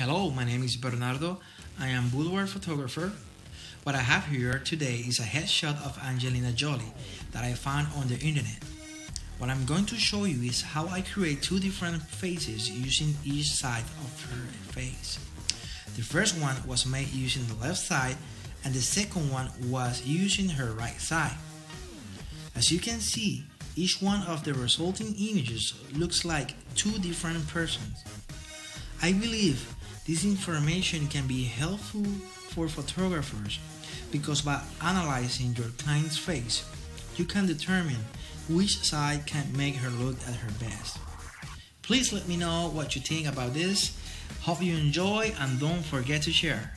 Hello, my name is Bernardo. I am Boudoir Photographer. What I have here today is a headshot of Angelina Jolie that I found on the internet. What I'm going to show you is how I create two different faces using each side of her face. The first one was made using the left side and the second one was using her right side. As you can see, each one of the resulting images looks like two different persons. I believe this information can be helpful for photographers because by analyzing your client's face, you can determine which side can make her look at her best. Please let me know what you think about this. Hope you enjoy and don't forget to share.